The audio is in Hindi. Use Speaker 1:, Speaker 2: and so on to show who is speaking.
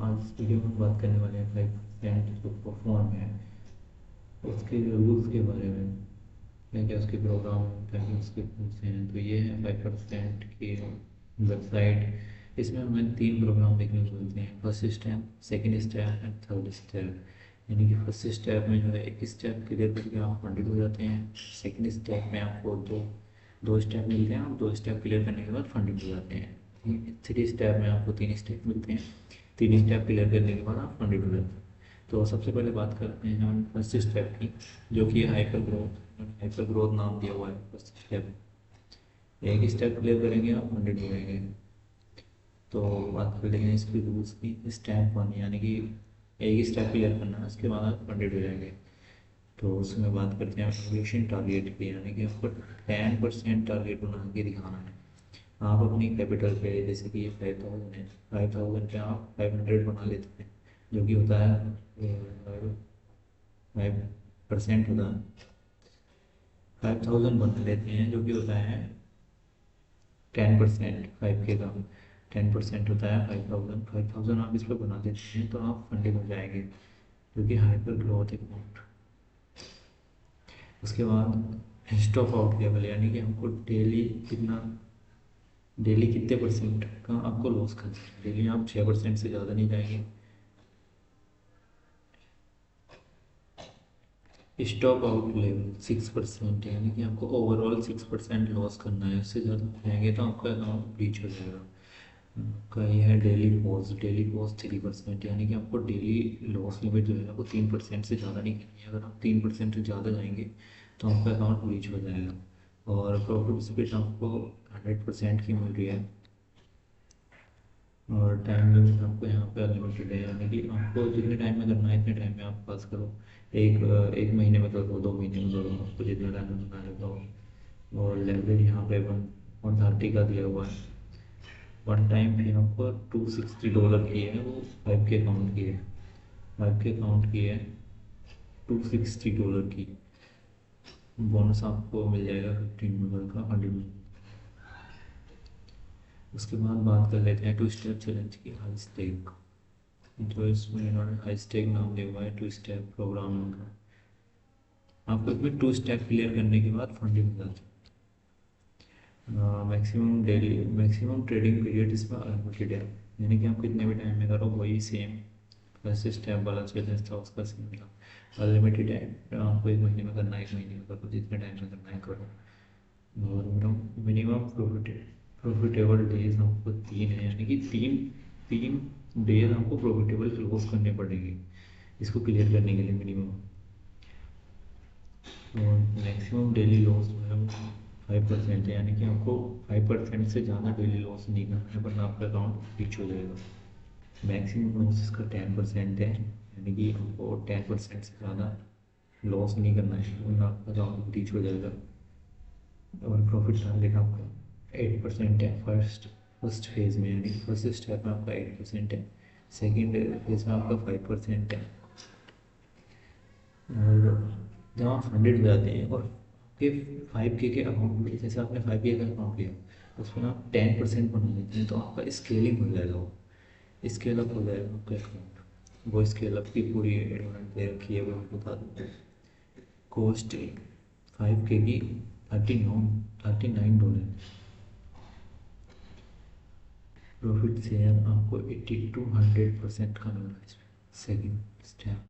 Speaker 1: आज इस वीडियो में बात करने वाले हैं 5% जो परफॉर्म है उसके रूल्स के बारे में, क्या क्या उसके प्रोग्राम क्या क्या उसके रूल्स हैं। तो ये है 5% की वेबसाइट। इसमें हमें 3 प्रोग्राम देखने को मिलते हैं, first step, second step and third step. यानी कि फर्स्ट स्टेप में जो है एक स्टेप क्लियर करके आप फंडेड हो जाते हैं। सेकंड स्टेप में आपको दो दो स्टेप मिलते हैं, आप 2 स्टेप क्लियर करने के बाद फंडेड हो जाते हैं। थ्री स्टेप में आपको 3 स्टेप मिलते हैं, 3 स्टेप क्लियर करने के बाद आप फंडेड हो जाते हैं। तो सबसे पहले बात करते हैं हम फर्स्ट स्टेप की, जो कि हाइपर ग्रोथ नाम दिया हुआ है फर्स्ट स्टेप। एक स्टेप क्लियर करेंगे आप फंडेड हो जाएंगे। तो बात कर लेंगे इसकी रूल्स की। स्टेप 1 यानी कि एक स्टेप क्लियर करना है, उसके बाद आप फंडेड हो जाएंगे। तो उसमें बात करते हैं एवोल्यूशन टारगेट की, यानी कि आपको 10% टारगेट बना के दिखाना है। आप अपनी कैपिटल पे, जैसे कि ये 5000 है, 5000 पे आप 500 बना लेते हैं, जो कि होता है 5% होता है। 5000 बना लेते हैं जो कि होता है 10%, 5K का 10% होता है 5000। 5000 आप इस पर बना देते हैं तो आप फंडिंग हो जाएंगे, जो कि हाइपर ग्रोथ अकाउंट। उसके बाद स्टॉप आउट लेवल, यानी कि हमको डेली कितने परसेंट का आपको लॉस करना है। डेली आप 6% से ज़्यादा नहीं जाएंगे। स्टॉप आउट लेवल 6%, यानी कि आपको ओवरऑल 6% लॉस करना है, उससे ज़्यादा जाएंगे तो आपका अकाउंट ब्रीच हो जाएगा। आपका ये है डेली पॉज 3%, यानी कि आपको डेली लॉस लिमिट जो है वो 3% से ज़्यादा नहीं करनी है। अगर आप 3% से ज़्यादा जाएंगे तो आपका अकाउंट ब्रीच हो जाएगा। और प्रॉफिट स्प्लिट आपको 100% की मिल रही है। और टाइम लिमिट आपको यहाँ पे अनलिमिटेड है, यानी कि आपको जितने टाइम में करना है इतने टाइम में आप पास करो। एक महीने में करो, 2 महीने में करो, आपको जितना टाइम में करना है करो। और लेवरेज यहाँ पे 130 का दिया हुआ है। वन टाइम फी आपको $260 की है, वो 5K अकाउंट की है। 5K अकाउंट की है, $260 की। बोनस आपको मिल जाएगा $15 का, 100। उसके बाद बात कर लेते हैं 2 स्टेप चैलेंज की, हाई स्टेक। जो इसमें इन्होंने हाई स्टेक नाम दिया हुआ है 2 स्टेप प्रोग्राम का। आपको इसमें 2 स्टेप क्लियर करने के बाद फंडिंग मिल जाती है। मैक्सिमम ट्रेडिंग पीरियड इसमें अनलिमिटेड है, यानी कि आप कितने भी टाइम में करो वही सेम फर्स्ट स्टेप वाला चैलेंज था उसका सेम था। अनलिमिटेड है, आपको 1 महीने में करना है, 1 महीने में करो, जितने टाइम में करना है करो। और मिनिमम प्रॉफिटेबल डेज आपको 3 है, यानी कि तीन तीन डेज आपको प्रॉफिटेबल क्लोज करने पड़ेंगे इसको क्लियर करने के लिए मिनिमम। और मैक्सिमम डेली लॉस जो है वो 5% है, यानी कि आपको 5% से ज़्यादा डेली लॉस नहीं करना है, वरना आपका अकाउंट रीच हो जाएगा। मैक्सिमम लॉस इसका 10% है, यानी कि आपको 10% से ज़्यादा लॉस नहीं करना है, वरना आपका अकाउंट रीच हो जाएगा। और प्रॉफिट टारगेट आपका 8% है फर्स्ट फेज़ में, यानी कि फर्स्ट स्टेप में आपका 8% है, सेकेंड फेज़ में आपका 5% है। और जब आप फंडेड हो जाते हैं और आपके 5K के अकाउंट में, जैसे आपने 5K का अकाउंट लिया, उसमें आप 10% बना लेते हैं तो आपका स्केलिंग हो जाएगा, वो स्केल अप हो जाएगा आपका अकाउंट। वो स्केल अप की पूरी एडवांस दे रखी है, वो मैं बता दूँ। कॉस्ट 5K की $39। प्रॉफिट शेयर आपको 80 to 100% का मिल रहा है इसमें, सेकेंड स्टेप।